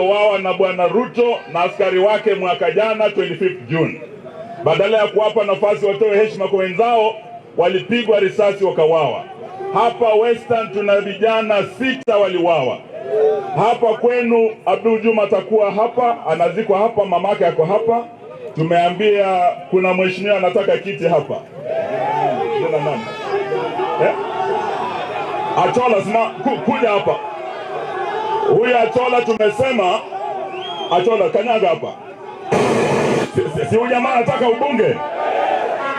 wawa na Bwana Ruto na askari wake mwaka jana 25 June. Badala ya kuwapa nafasi watoe heshima kwa wenzao, walipigwa risasi wakawawa. Hapa Western tuna vijana 6 waliwawa. Hapa kwenu Abdul Juma atakuwa hapa, anazikwa hapa, mamake yako hapa. Tumeambia kuna mheshimiwa anataka kiti hapa. Jina nani? Achola sima kuja hapa. Huyu Achola tumesema, Achola kanyaga hapa. Si huyu jamaa anataka ubunge.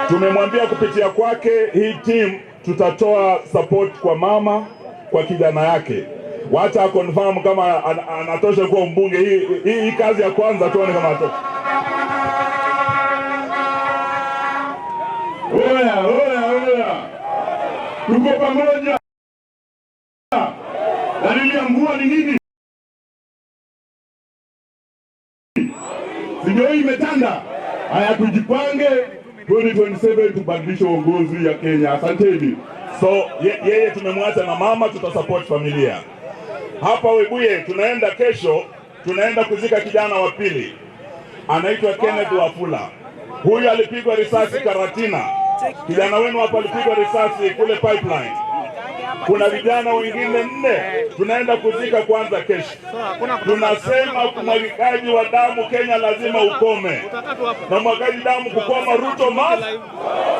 Tumemwambia kupitia kwake hii team tutatoa support kwa mama, kwa kijana yake. Wacha confirm kama anatosha kuwa mbunge. Hii kazi ya kwanza tuone kama anatosha. Oya. Tuko pamoja. Dalili ya mvua ni nini? Sio imetanda. Haya, tujipange 2027 tubadilishe uongozi ya Kenya. Asanteni. So yeye tumemwacha na mama, tutasupport familia. Hapa Webuye tunaenda kesho, tunaenda kuzika kijana wa pili. Anaitwa Kenneth Wafula. Huyu alipigwa risasi Karatina. Kijana wenu hapa alipigwa risasi kule Pipeline. Kuna vijana wengine 4 tunaenda kuzika kwanza kesho. Tunasema kumwagikaji wa damu Kenya lazima ukome. Na mwagaji damu kukoma Ruto mas.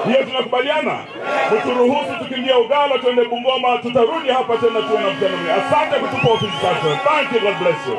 Hiyo tunakubaliana. Mturuhusu tukimbia Ugala tuende Bungoma, tutarudi hapa tena tuwe na mtano. Asante kutupa ofisi sasa. Thank you, God bless you.